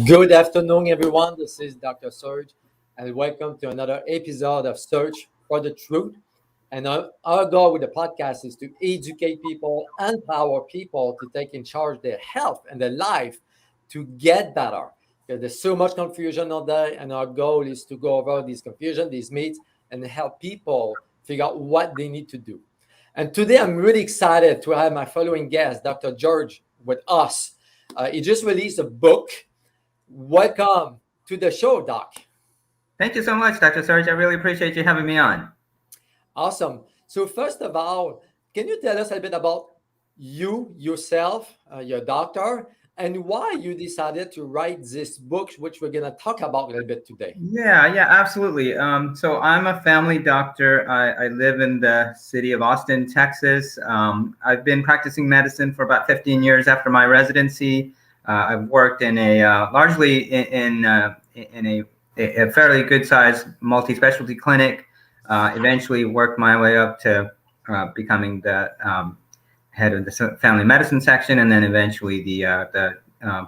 Good afternoon, everyone. This is Dr. Serge, and welcome to another episode of Search for the Truth. And our goal with the podcast is to educate people, empower people to take in charge their health and their life to get better. Because there's so much confusion out there, and our goal is to go over this confusion, these myths, and help people figure out what they need to do. And today, I'm really excited to have my following guest, Dr. George, with us. He just released a book. Welcome to the show, Doc. Thank you so much, Dr. Serge. I really appreciate you having me on. Awesome. So first of all, can you tell us a bit about you, yourself, your doctor, and why you decided to write this book, which we're going to talk about a little bit today? Yeah, absolutely. So I'm a family doctor. I live in the city of Austin, Texas. I've been practicing medicine for about 15 years after my residency. I've worked in largely in a fairly good-sized multispecialty clinic. Eventually worked my way up to becoming the head of the family medicine section, and then eventually the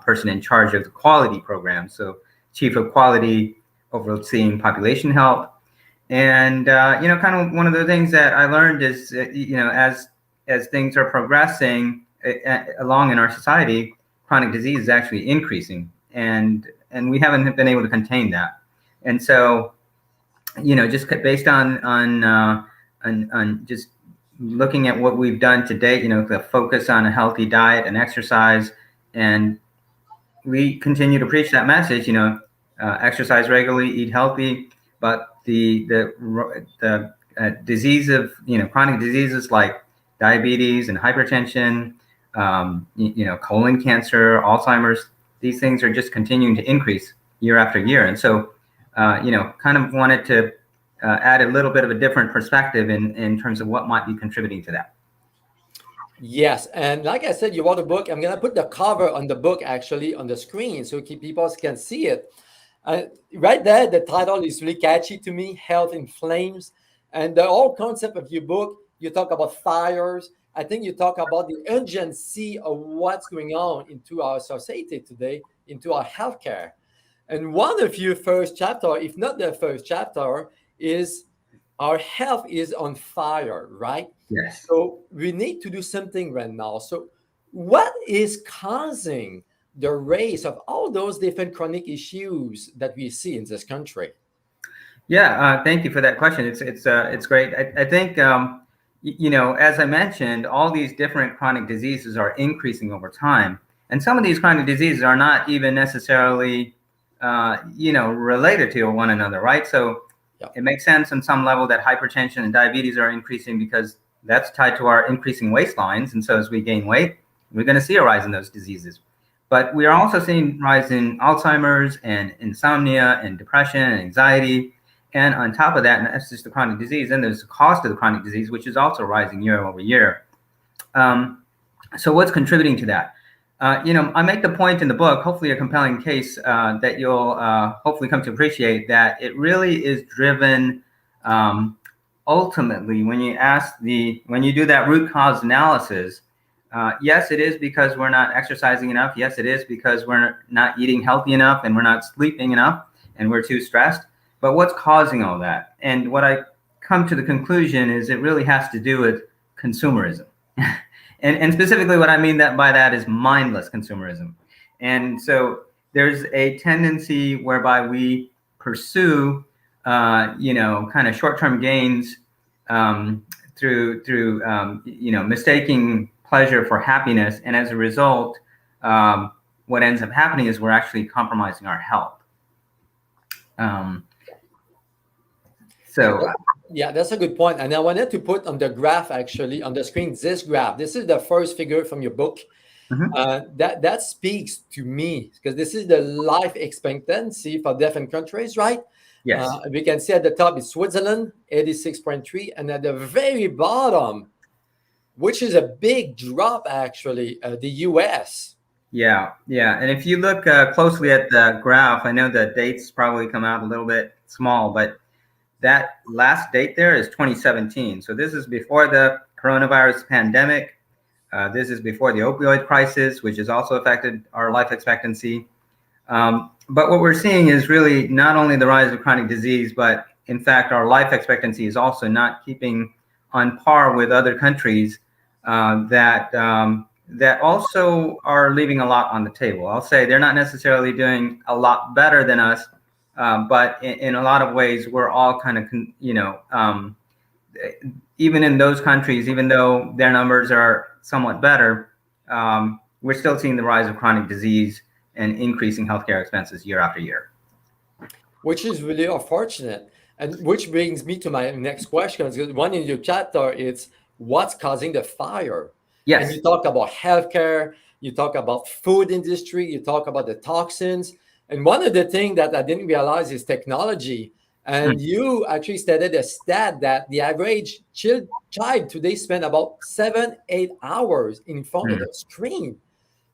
person in charge of the quality program. So chief of quality, overseeing population health. And kind of one of the things that I learned is as things are progressing along in our society, chronic disease is actually increasing, and we haven't been able to contain that. And so, just based on just looking at what we've done to date, the focus on a healthy diet and exercise, and we continue to preach that message, exercise regularly, eat healthy, but the disease of, chronic diseases like diabetes and hypertension, colon cancer, Alzheimer's, these things are just continuing to increase year after year. And so, kind of wanted to add a little bit of a different perspective in terms of what might be contributing to that. Yes, and like I said, you wrote a book. I'm going to put the cover on the book actually on the screen so people can see it. Right there, the title is really catchy to me, Health in Flames. And the whole concept of your book, you talk about fires. I think you talk about the urgency of what's going on into our society today, into our healthcare. And one of your first chapter, if not the first chapter, is our health is on fire, right? Yes. So we need to do something right now. So what is causing the rise of all those different chronic issues that we see in this country? Yeah, thank you for that question. It's great. I think as I mentioned, all these different chronic diseases are increasing over time, and some of these chronic diseases are not even necessarily related to one another, right? So it makes sense on some level that hypertension and diabetes are increasing because that's tied to our increasing waistlines, and so as we gain weight, we're going to see a rise in those diseases. But we are also seeing rise in Alzheimer's and insomnia and depression and anxiety. And on top of that, and that's just the chronic disease, then there's the cost of the chronic disease, which is also rising year over year. So what's contributing to that? I make the point in the book, hopefully a compelling case that you'll hopefully come to appreciate, that it really is driven ultimately when you do that root cause analysis. Yes, it is because we're not exercising enough. Yes, it is because we're not eating healthy enough and we're not sleeping enough and we're too stressed. But what's causing all that? And what I come to the conclusion is it really has to do with consumerism. and specifically what I mean by that is mindless consumerism. And so there's a tendency whereby we pursue, kind of short-term gains through mistaking pleasure for happiness. And as a result, what ends up happening is we're actually compromising our health. Yeah, that's a good point. And I wanted to put on the graph, actually, on the screen, this graph. This is the first figure from your book. Mm-hmm. That speaks to me because this is the life expectancy for different countries, right? Yes. We can see at the top is Switzerland, 86.3, and at the very bottom, which is a big drop, actually, the US. Yeah. And if you look closely at the graph, I know the dates probably come out a little bit small, but that last date there is 2017. So this is before the coronavirus pandemic. This is before the opioid crisis, which has also affected our life expectancy. But what we're seeing is really not only the rise of chronic disease, but in fact, our life expectancy is also not keeping on par with other countries that also are leaving a lot on the table. I'll say they're not necessarily doing a lot better than us, but in a lot of ways, we're all kind of, even in those countries, even though their numbers are somewhat better, we're still seeing the rise of chronic disease and increasing healthcare expenses year after year. Which is really unfortunate. And which brings me to my next question. One in your chapter, it's what's causing the fire? Yes. And you talk about healthcare, you talk about food industry, you talk about the toxins. And one of the things that I didn't realize is technology. And you actually stated a stat that the average child today spend about 7-8 hours in front of the screen.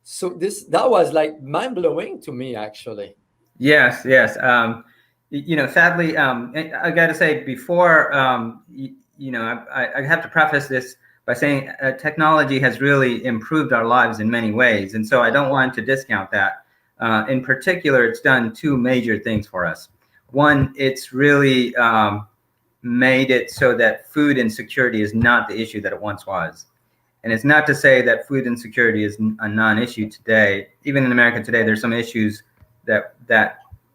So that was like mind blowing to me, actually. Yes, yes. Sadly, I got to say before, I have to preface this by saying technology has really improved our lives in many ways. And so I don't want to discount that. In particular, it's done two major things for us. One, it's really made it so that food insecurity is not the issue that it once was. And it's not to say that food insecurity is a non-issue today. Even in America today, there's some issues that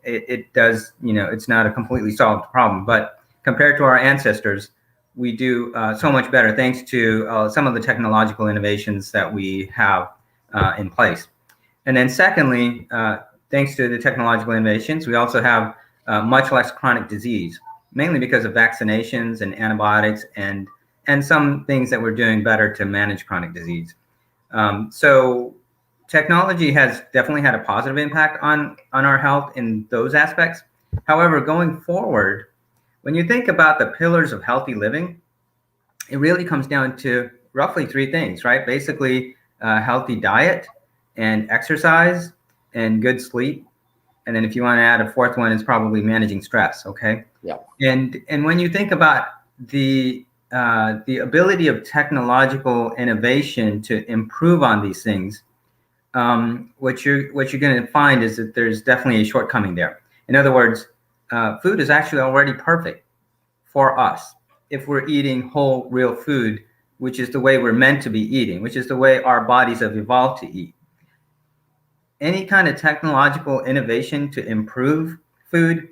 it does, it's not a completely solved problem. But compared to our ancestors, we do so much better thanks to some of the technological innovations that we have in place. And then secondly, thanks to the technological innovations, we also have much less chronic disease, mainly because of vaccinations and antibiotics and some things that we're doing better to manage chronic disease. So technology has definitely had a positive impact on our health in those aspects. However, going forward, when you think about the pillars of healthy living, it really comes down to roughly three things, right? Basically, healthy diet and exercise and good sleep. And then if you want to add a fourth one, it's probably managing stress, okay? Yeah. And when you think about the ability of technological innovation to improve on these things, what you're going to find is that there's definitely a shortcoming there. In other words, food is actually already perfect for us if we're eating whole, real food, which is the way we're meant to be eating, which is the way our bodies have evolved to eat. Any kind of technological innovation to improve food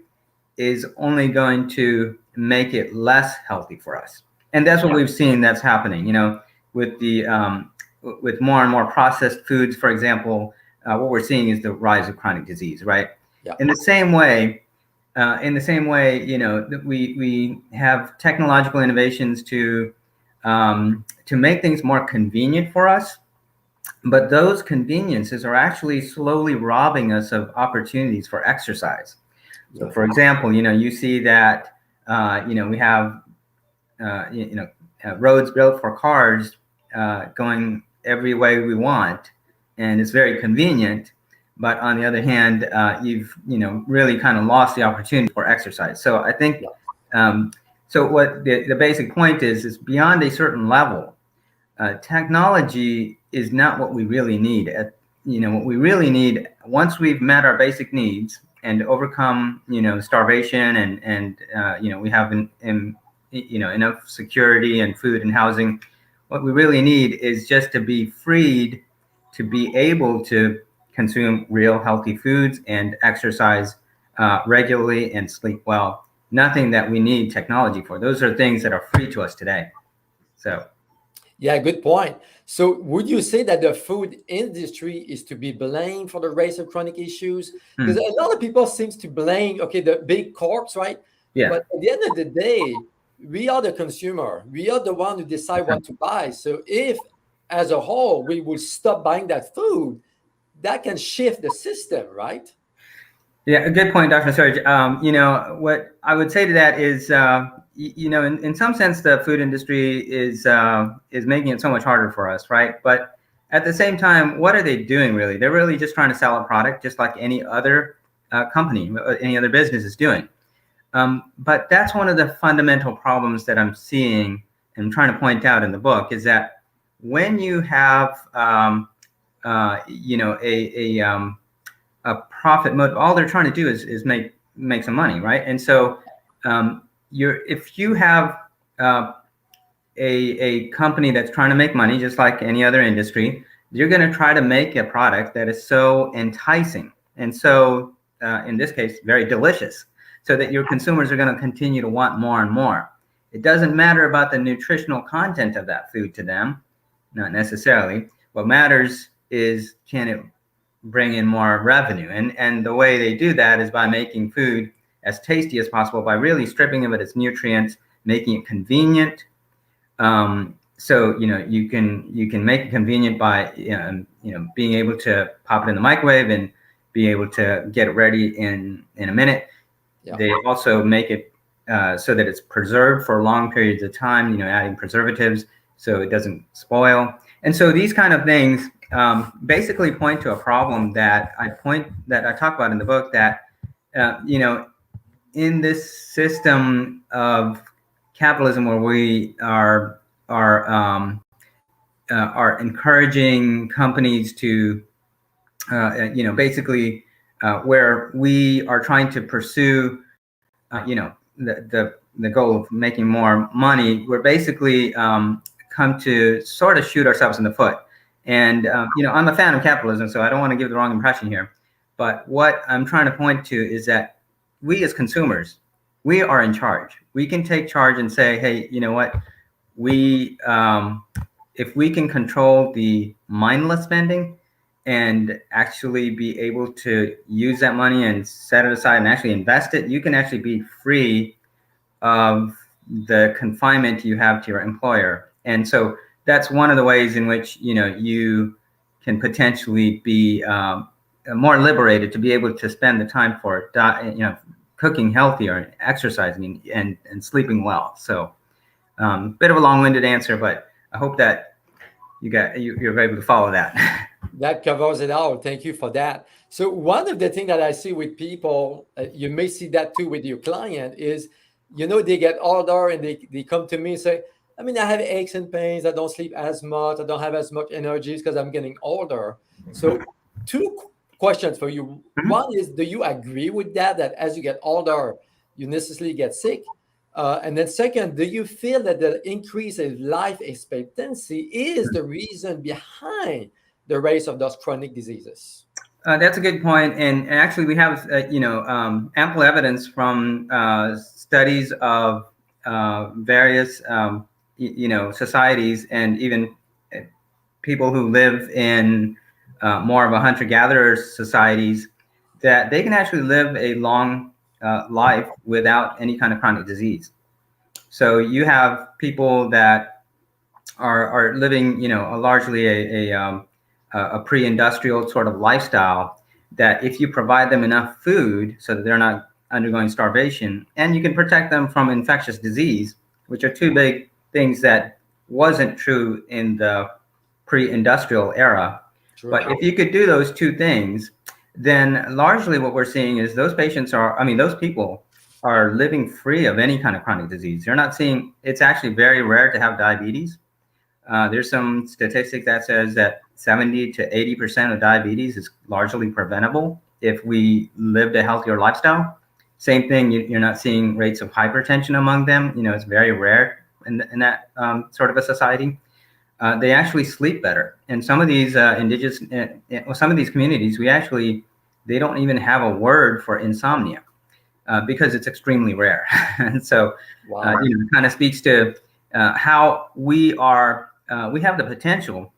is only going to make it less healthy for us. And that's what we've seen that's happening, with the with more and more processed foods, for example. What we're seeing is the rise of chronic disease, right? Yeah. In the same way, we have technological innovations to make things more convenient for us. But those conveniences are actually slowly robbing us of opportunities for exercise. So, for example, you see that, we have, roads built for cars going every way we want, and it's very convenient. But on the other hand, you've, really kind of lost the opportunity for exercise. So I think, so what the basic point is beyond a certain level, technology is not what we really need. What we really need, once we've met our basic needs and overcome, starvation and we have enough security and food and housing, what we really need is just to be freed to be able to consume real healthy foods and exercise regularly and sleep well. Nothing that we need technology for. Those are things that are free to us today. So. Yeah, good point. So would you say that the food industry is to be blamed for the rise of chronic issues? Because a lot of people seems to blame, the big corps, right? Yeah. But at the end of the day, we are the consumer. We are the one who decide what to buy. So if, as a whole, we will stop buying that food, that can shift the system, right? Yeah, a good point, Dr. Surge. What I would say to that is, in some sense, the food industry is making it so much harder for us, right? But at the same time, what are they doing really? They're really just trying to sell a product, just like any other company, any other business is doing. But that's one of the fundamental problems that I'm seeing and trying to point out in the book is that when you have, a profit motive. All they're trying to do is make some money, right? And so if you have a company that's trying to make money, just like any other industry, you're going to try to make a product that is so enticing and so, in this case, very delicious, so that your consumers are going to continue to want more and more. It doesn't matter about the nutritional content of that food to them, not necessarily. What matters is, can it bring in more revenue? And the way they do that is by making food as tasty as possible, by really stripping of its nutrients, making it convenient. So you can make it convenient by being able to pop it in the microwave and be able to get it ready in a minute. Yeah. They also make it so that it's preserved for long periods of time, adding preservatives so it doesn't spoil. And so these kind of things basically point to a problem that I talk about in the book, that in this system of capitalism where we are encouraging companies to basically where we are trying to pursue the goal of making more money, we're basically come to sort of shoot ourselves in the foot. And I'm a fan of capitalism, so I don't want to give the wrong impression here. But what I'm trying to point to is that we as consumers, we are in charge. We can take charge and say, hey, you know what? We if we can control the mindless spending and actually be able to use that money and set it aside and actually invest it, you can actually be free of the confinement you have to your employer. And so that's one of the ways in which you can potentially be more liberated to be able to spend the time for cooking healthier, exercising, and sleeping well. So bit of a long-winded answer, but I hope that you're able to follow that. That covers it all. Thank you for that. So one of the things that I see with people, you may see that too with your client, is, they get older and they come to me and say, I have aches and pains. I don't sleep as much. I don't have as much energy because I'm getting older. So two questions for you. One is, do you agree with that as you get older, you necessarily get sick? And then second, do you feel that the increase in life expectancy is the reason behind the rise of those chronic diseases? That's a good point. And actually, we have ample evidence from studies of various societies, and even people who live in more of a hunter-gatherer societies, that they can actually live a long life without any kind of chronic disease. So you have people that are living, largely a pre-industrial sort of lifestyle, that if you provide them enough food so that they're not undergoing starvation, and you can protect them from infectious disease, which are two big things that wasn't true in the pre-industrial era. True. But if you could do those two things, then largely what we're seeing is those people are living free of any kind of chronic disease. You're not seeing, it's actually very rare to have diabetes. There's some statistic that says that 70 to 80% of diabetes is largely preventable if we lived a healthier lifestyle. Same thing, you're not seeing rates of hypertension among them. It's very rare in that sort of a society. They actually sleep better. And some of these some of these communities, they don't even have a word for insomnia because it's extremely rare. And so, wow. It kind of speaks to how we have the potential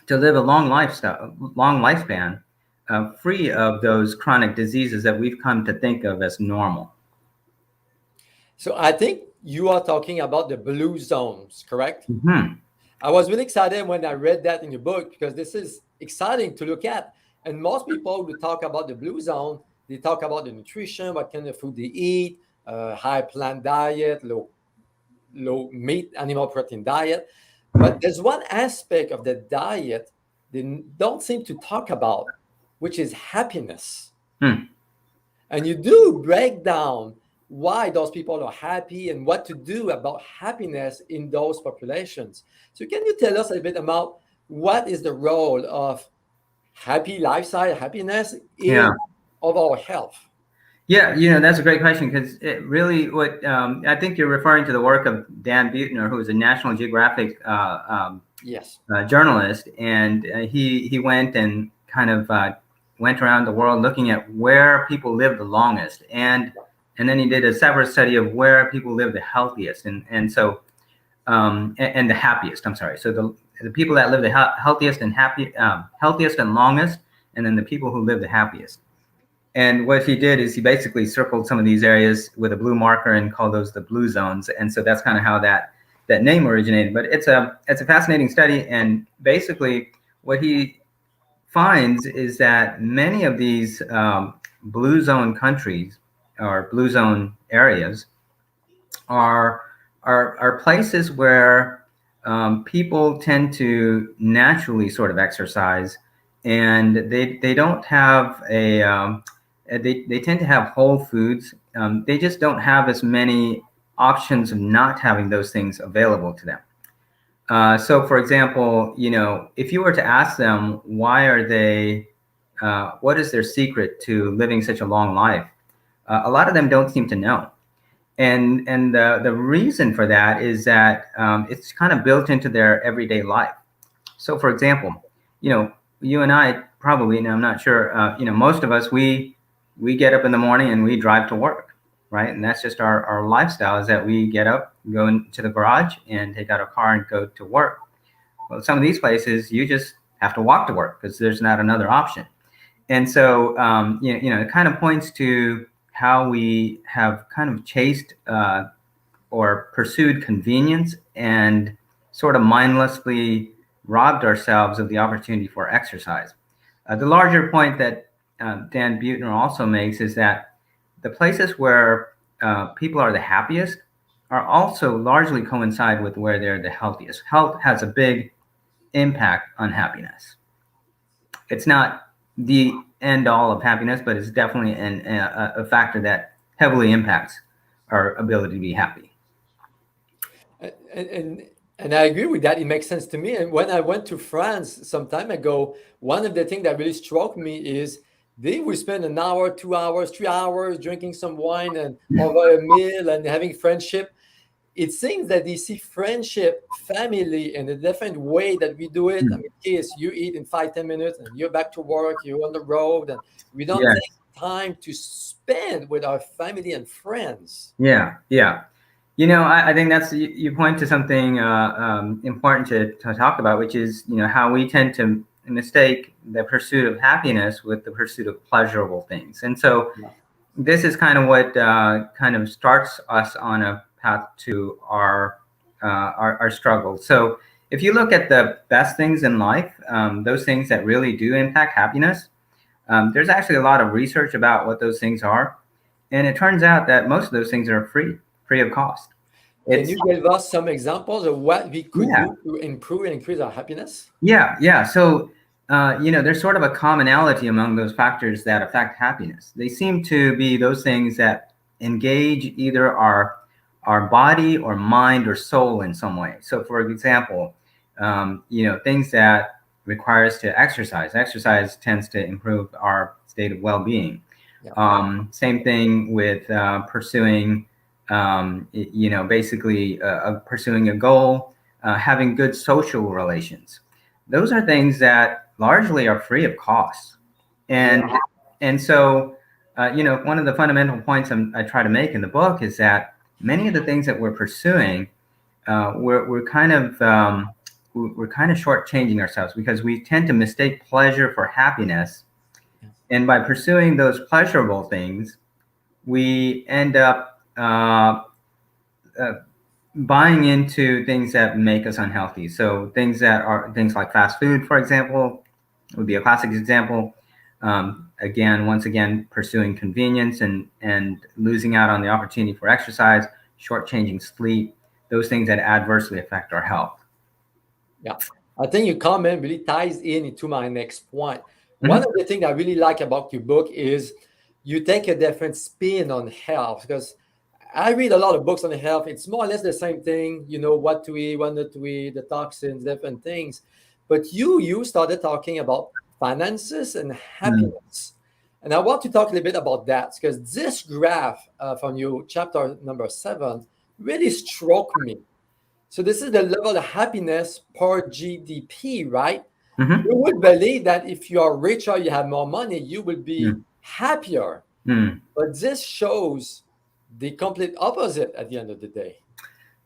to live a long lifespan, free of those chronic diseases that we've come to think of as normal. So I think you are talking about the blue zones, correct? Mm-hmm. I was really excited when I read that in your book, because this is exciting to look at. And most people who talk about the blue zone, they talk about the nutrition, what kind of food they eat, high plant diet, low meat, animal protein diet. But there's one aspect of the diet they don't seem to talk about, which is happiness. And you do break down why those people are happy and what to do about happiness in those populations. So can you tell us a bit about what is the role of happy lifestyle, happiness Yeah. is of our health. Yeah, that's a great question because it really what I think you're referring to the work of Dan Buettner, who is a National Geographic Yes. journalist, and he went and kind of went around the world looking at where people live the longest, and then he did a separate study of where people live the healthiest, and so and the happiest. I'm sorry. So the people that live the healthiest and healthiest and longest, and then the people who live the happiest. And what he did is he basically circled some of these areas with a blue marker and called those the blue zones. And so that's kind of how that name originated. But it's a fascinating study. And basically, what he finds is that many of these blue zone countries or blue zone areas are are places where people tend to naturally sort of exercise, and they don't have they tend to have whole foods. They just don't have as many options of not having those things available to them. So, for example, if you were to ask them why are they, what is their secret to living such a long life, a lot of them don't seem to know. And the reason for that is that it's kind of built into their everyday life. So, for example, you and I probably, and I'm not sure, most of us, we get up in the morning and we drive to work, right? And that's just our lifestyle is that we get up, go into the garage and take out our car and go to work. Well, some of these places, you just have to walk to work because there's not another option. And so, it kind of points to how we have kind of chased or pursued convenience and sort of mindlessly robbed ourselves of the opportunity for exercise. The larger point that Dan Buettner also makes is that the places where people are the happiest are also largely coincide with where they're the healthiest. Health has a big impact on happiness. It's not the end all of happiness, but it's definitely a factor that heavily impacts our ability to be happy. And, and and I agree with that. It makes sense to me. And when I went to France some time ago, one of the things that really struck me is they would spend an hour, 2 hours, 3 hours drinking some wine and over a meal and having friendship. It seems that they see friendship, family in a different way that we do it. I mean, kids, you eat in 5, 10 minutes and you're back to work, you're on the road, and we don't take Yes. time to spend with our family and friends. Yeah. Yeah. I think that's you point to something important to talk about, which is how we tend to mistake the pursuit of happiness with the pursuit of pleasurable things, and so Yeah. this is kind of what kind of starts us on a path to our struggle. So if you look at the best things in life, those things that really do impact happiness, there's actually a lot of research about what those things are, and it turns out that most of those things are free of cost. Can It's you give us some examples of what we could Yeah, do to improve and increase our happiness? yeah. So, there's sort of a commonality among those factors that affect happiness. They seem to be those things that engage either our body or mind or soul in some way. So, for example, things that require us to exercise. Exercise tends to improve our state of well-being. Yeah. Same thing with pursuing, basically pursuing a goal, having good social relations. Those are things that largely are free of cost. Yeah. And so, one of the fundamental points I try to make in the book is that many of the things that we're pursuing, we're kind of we're kind of shortchanging ourselves because we tend to mistake pleasure for happiness, and by pursuing those pleasurable things, we end up buying into things that make us unhealthy. So things like fast food, for example, would be a classic example. Once again, pursuing convenience and losing out on the opportunity for exercise, shortchanging sleep, those things that adversely affect our health. Yeah. I think your comment really ties in into my next point. One Mhm. of the things I really like about your book is you take a different spin on health because I read a lot of books on health. It's more or less the same thing, what to eat, what not to eat, the toxins, different things. But you started talking about finances and Mm. happiness. And I want to talk a little bit about that because this graph from your chapter number 7 really struck me. So this is the level of happiness per GDP, right? Mm-hmm. You would believe that if you are richer, you have more money, you will be Mm. happier. Mm. But this shows the complete opposite at the end of the day.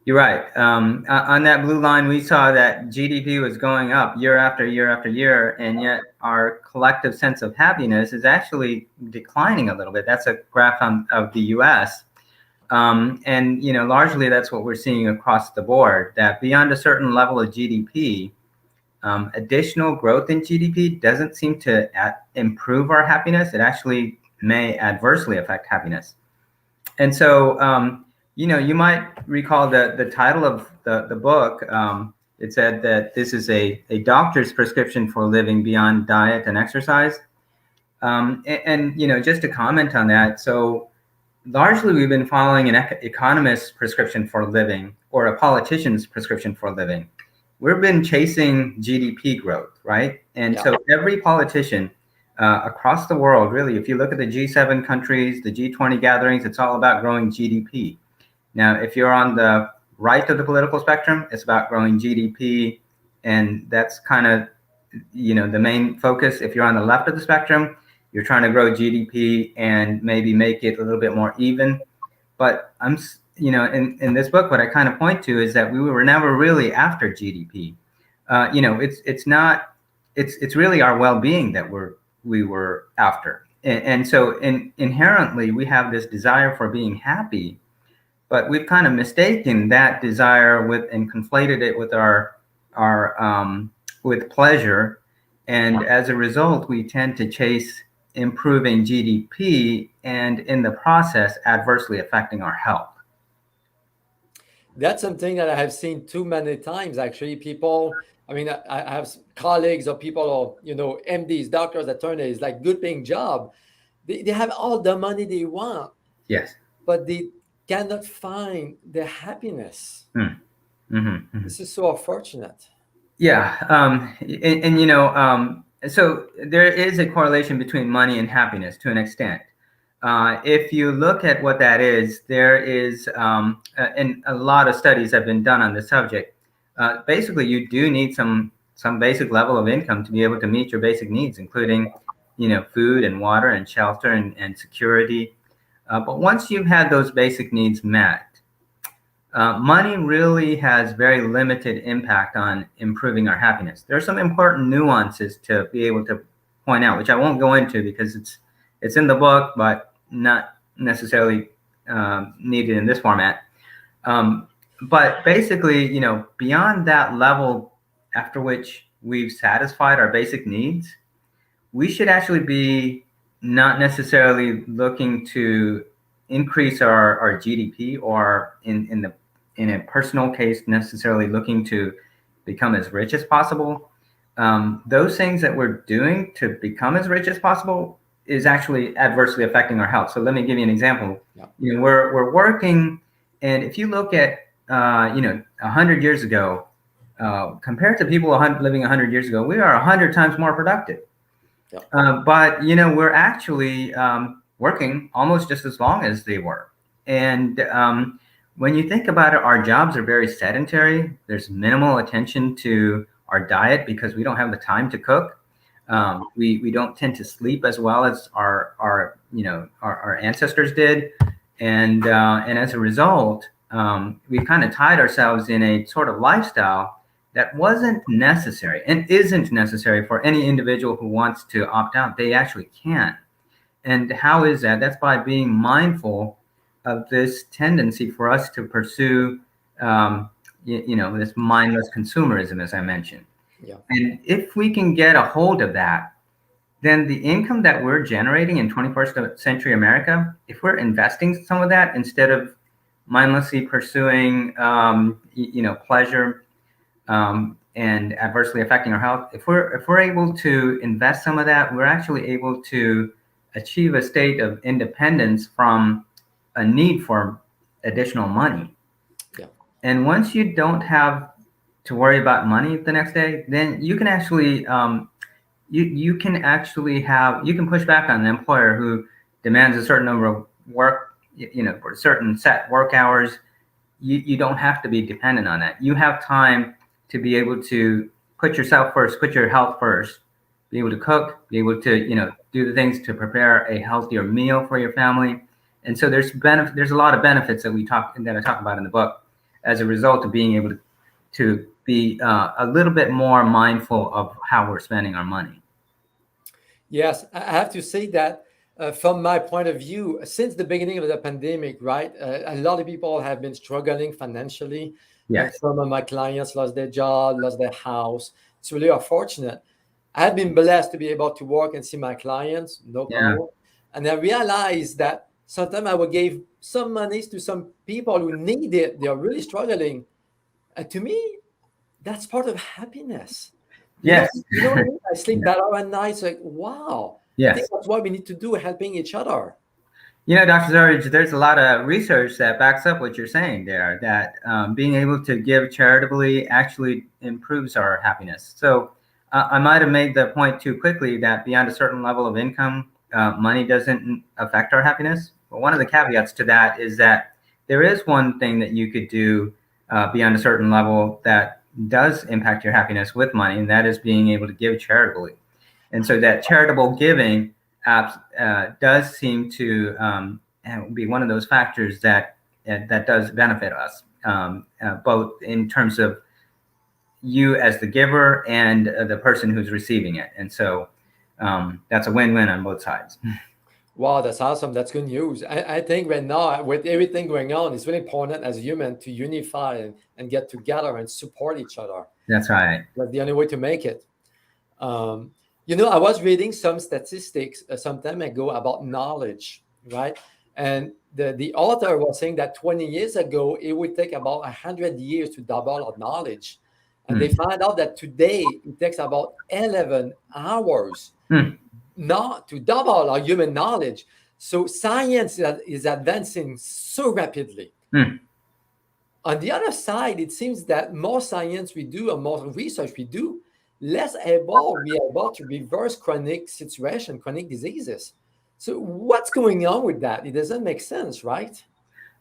You're right. On that blue line, we saw that GDP was going up year after year after year, and yet our collective sense of happiness is actually declining a little bit. That's a graph of the U.S. And largely that's what we're seeing across the board. That beyond a certain level of GDP, additional growth in GDP doesn't seem to improve our happiness. It actually may adversely affect happiness. And so, you might recall the title of the book. It said that this is a doctor's prescription for living beyond diet and exercise. And just to comment on that, so largely we've been following an economist's prescription for living or a politician's prescription for living. We've been chasing GDP growth, right? And Yeah. so every politician across the world, really, if you look at the G7 countries, the G20 gatherings, it's all about growing GDP. Now, if you're on the right of the political spectrum, it's about growing GDP, and that's kind of the main focus. If you're on the left of the spectrum, you're trying to grow GDP and maybe make it a little bit more even. But in this book, what I kind of point to is that we were never really after GDP. It's not. It's really our well-being that we were after, and so inherently we have this desire for being happy, but we've kind of mistaken that desire and conflated it with our with pleasure, and as a result, we tend to chase improving GDP, and in the process, adversely affecting our health. That's something that I have seen too many times. Actually, people. I mean, I have colleagues or people or MDs, doctors, attorneys, like good paying job. They have all the money they want, Yes. but they cannot find the happiness. Mm. Mm-hmm. This is so unfortunate. Yeah. So there is a correlation between money and happiness to an extent. If you look at what that is, there is, and a lot of studies have been done on the subject. Basically, you do need some basic level of income to be able to meet your basic needs, including, food and water and shelter and security. But once you've had those basic needs met, money really has very limited impact on improving our happiness. There are some important nuances to be able to point out, which I won't go into because it's in the book, but not necessarily needed in this format. But basically, beyond that level after which we've satisfied our basic needs, we should actually be not necessarily looking to increase our GDP, or in a personal case necessarily looking to become as rich as possible. Those things that we're doing to become as rich as possible is actually adversely affecting our health. So let me give you an example. Yeah. We're working, and if you look at 100 years ago, compared to people living 100 years ago, we are 100 times more productive. Yeah. But we're actually working almost just as long as they were. And when you think about it, our jobs are very sedentary. There's minimal attention to our diet because we don't have the time to cook. We don't tend to sleep as well as our ancestors did, and as a result, we kind of tied ourselves in a sort of lifestyle that wasn't necessary and isn't necessary for any individual who wants to opt out. They actually can. And how is that? That's by being mindful of this tendency for us to pursue, this mindless consumerism, as I mentioned. Yeah. And if we can get a hold of that, then the income that we're generating in 21st century America, if we're investing some of that instead of mindlessly pursuing, pleasure, and adversely affecting our health, if we're able to invest some of that, we're actually able to achieve a state of independence from a need for additional money. Yeah. And once you don't have to worry about money the next day, then you can actually you can actually have, you can push back on an employer who demands a certain number of work, for certain set work hours. You don't have to be dependent on that. You have time to be able to put yourself first, put your health first, be able to cook, be able to, do the things to prepare a healthier meal for your family. And so there's a lot of benefits that I talk about in the book as a result of being able to be a little bit more mindful of how we're spending our money. Yes, I have to say that from my point of view, since the beginning of the pandemic, right, a lot of people have been struggling financially. Yes. Some of my clients lost their job, lost their house. It's really unfortunate. I have been blessed to be able to work and see my clients, knock on Yeah. wood. And I realized that sometimes I would give some monies to some people who need it. They are really struggling. And to me, that's part of happiness. Yes. You know what I mean? I sleep Yeah. better at night. It's like, wow. I think Yes. that's what we need to do, helping each other. Dr. George, there's a lot of research that backs up what you're saying there, that being able to give charitably actually improves our happiness. So I might have made the point too quickly that beyond a certain level of income, money doesn't affect our happiness. But one of the caveats to that is that there is one thing that you could do beyond a certain level that does impact your happiness with money, and that is being able to give charitably. And so that charitable giving does seem to be one of those factors that does benefit us, both in terms of you as the giver and the person who's receiving it. And so that's a win-win on both sides. Wow, that's awesome. That's good news. I think right now, with everything going on, it's really important as human to unify and get together and support each other. That's right. That's the only way to make it. Um, I was reading some statistics some time ago about knowledge, right? And the author was saying that 20 years ago, it would take about 100 years to double our knowledge. And they Mm. found out that today it takes about 11 hours Mm. not to double our human knowledge. So science is advancing so rapidly. Mm. On the other side, it seems that more science we do and more research we do, less able we are able to reverse chronic situation, chronic diseases. So what's going on with that? It doesn't make sense, right?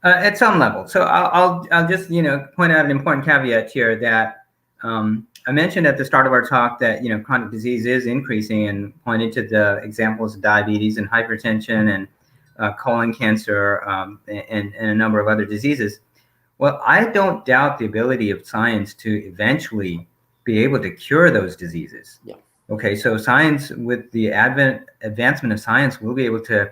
At some level. So I'll just point out an important caveat here that I mentioned at the start of our talk that chronic disease is increasing, and pointed to the examples of diabetes and hypertension and colon cancer, and a number of other diseases. Well, I don't doubt the ability of science to eventually be able to cure those diseases. Yeah. Okay, so science, with the advancement of science, we'll be able to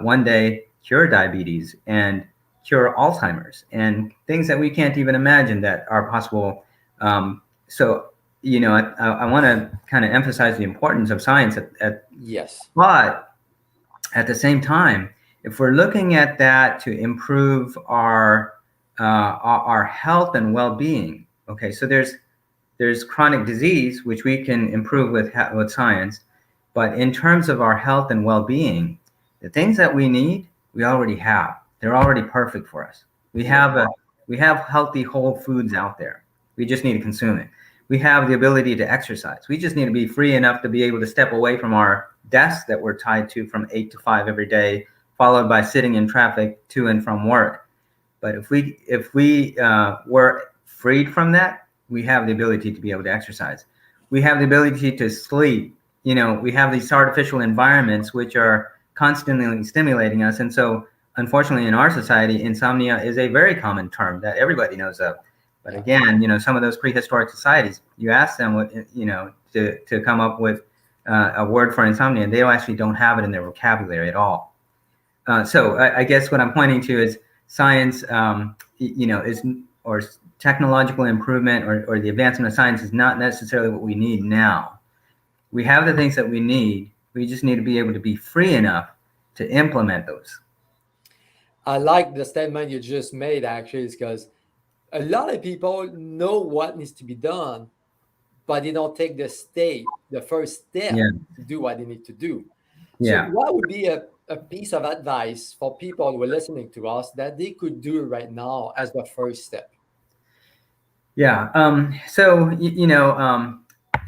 one day cure diabetes and cure Alzheimer's and things that we can't even imagine that are possible. So, I want to kind of emphasize the importance of science Yes. but at the same time, if we're looking at that to improve our health and well-being, okay, so there's chronic disease which we can improve with science, but in terms of our health and well-being, the things that we need, we already have. They're already perfect for us. We have healthy whole foods out there. We just need to consume it. We have the ability to exercise. We just need to be free enough to be able to step away from our desks that we're tied to from 8 to 5 every day, followed by sitting in traffic to and from work. But if we were freed from that, we have the ability to be able to exercise. We have the ability to sleep. We have these artificial environments which are constantly stimulating us. And so, unfortunately, in our society, insomnia is a very common term that everybody knows of. But again, some of those prehistoric societies, you ask them what, to come up with a word for insomnia, and they actually don't have it in their vocabulary at all. So I guess what I'm pointing to is science, or technological improvement, or the advancement of science is not necessarily what we need now. We have the things that we need. We just need to be able to be free enough to implement those. I like the statement you just made, actually, because a lot of people know what needs to be done, but they don't take the first step Yeah, to do what they need to do. So, yeah. what would be a piece of advice for people who are listening to us that they could do right now as the first step? Yeah. So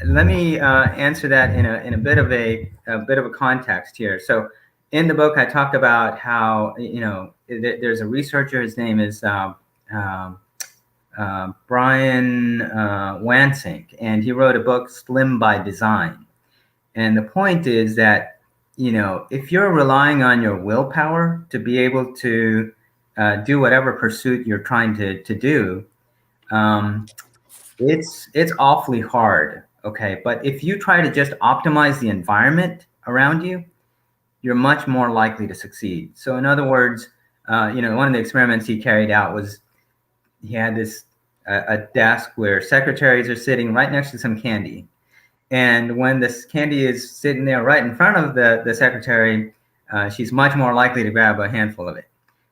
let me answer that in a bit of a context here. So, in the book, I talk about how there's a researcher. His name is um, Brian Wansink, and he wrote a book, Slim by Design. And the point is that if you're relying on your willpower to be able to do whatever pursuit you're trying to do, um, it's awfully hard. Okay, but if you try to just optimize the environment around you, you're much more likely to succeed. So in other words, one of the experiments he carried out was he had this a desk where secretaries are sitting right next to some candy, and when this candy is sitting there right in front of the secretary, she's much more likely to grab a handful of it.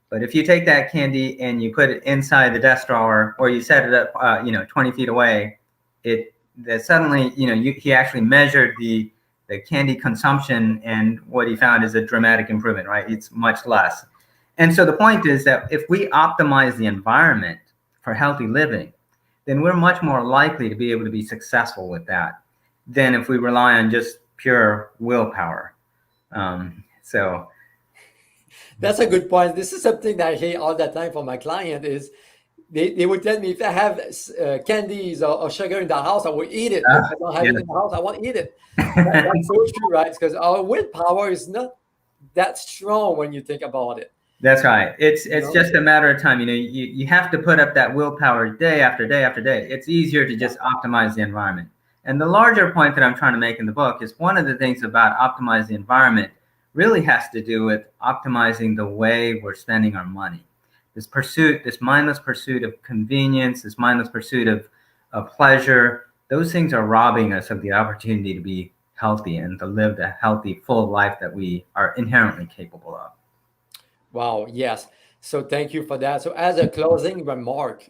But if you take that candy and you put it inside the desk drawer, or you set it up, 20 feet away, suddenly, he actually measured the candy consumption, and what he found is a dramatic improvement, right? It's much less. And so the point is that if we optimize the environment for healthy living, then we're much more likely to be able to be successful with that than if we rely on just pure willpower. So That's a good point. This is something that I hear all the time from my client is they would tell me if I have candies or sugar in the house, I will eat it. If I don't have yeah. it in the house, I won't eat it. That's so true, right? Because our willpower is not that strong when you think about it. That's right. It's know? just a matter of time. You have to put up that willpower day after day after day. It's easier to just optimize the environment. And the larger point that I'm trying to make in the book is one of the things about optimizing the environment really has to do with optimizing the way we're spending our money. This mindless pursuit of convenience, this mindless pursuit of pleasure, those things are robbing us of the opportunity to be healthy and to live the healthy, full life that we are inherently capable of. Wow, yes. So thank you for that. So as a closing remark,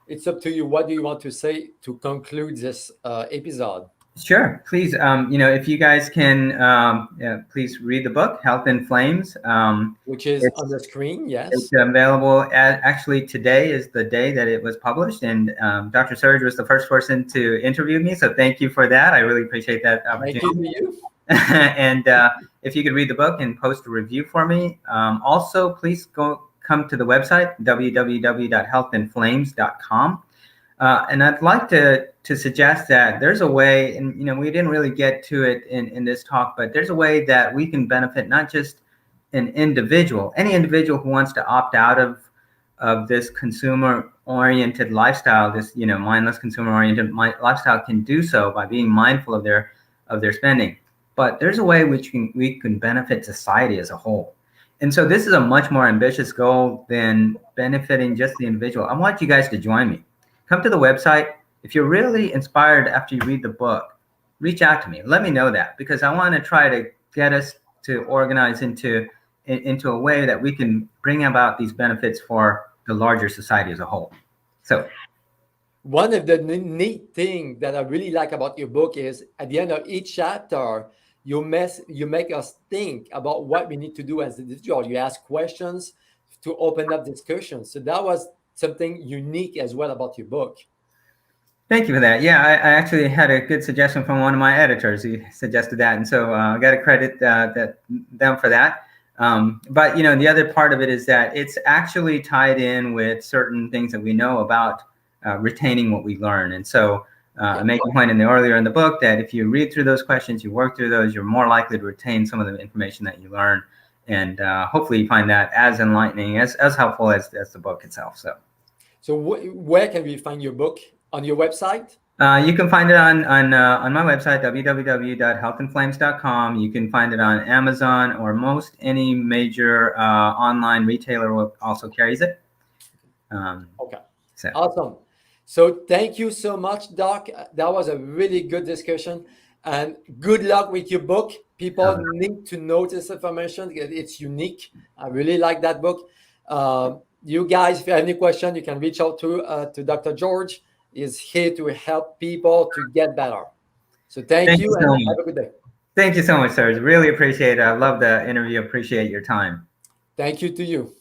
it's up to you. What do you want to say to conclude this episode? Sure, please. If you guys can, please read the book, Health in Flames. Which is on the screen, It's yes. available. Actually, today is the day that it was published, and Dr. Surge was the first person to interview me. So thank you for that. I really appreciate that Thank you to opportunity. you. And if you could read the book and post a review for me. Also, please come to the website, www.healthinflames.com. And I'd like to suggest that there's a way, and we didn't really get to it in this talk, but there's a way that we can benefit not just an individual, any individual who wants to opt out of this consumer-oriented lifestyle, this mindless consumer-oriented lifestyle, can do so by being mindful of their spending. But there's a way which we can benefit society as a whole. And so this is a much more ambitious goal than benefiting just the individual. I want you guys to join me. Come to the website. If you're really inspired after you read the book, reach out to me. Let me know that, because I want to try to get us to organize into a way that we can bring about these benefits for the larger society as a whole. So one of the neat things that I really like about your book is at the end of each chapter, you make us think about what we need to do as an individual. You ask questions to open up discussions. So that was something unique as well about your book. Thank you for that. Yeah, I actually had a good suggestion from one of my editors. He suggested that, and so I got to credit them for that. But the other part of it is that it's actually tied in with certain things that we know about retaining what we learn. And so I make a point earlier in the book that if you read through those questions, you work through those, you're more likely to retain some of the information that you learn. And hopefully you find that as enlightening, as helpful as the book itself. So where can we find your book? On your website? You can find it on my website, www.healthinflames.com. You can find it on Amazon, or any major online retailer will also carries it. Okay. So. Awesome. So thank you so much, Doc. That was a really good discussion, and good luck with your book. People need to know this information. It's unique. I really like that book. You guys, if you have any question, you can reach out to Dr. George. Is here to help people to get better. So thank you and have a good day. Thank you so much, sir. Really appreciate it. I love the interview. Appreciate your time. Thank you to you.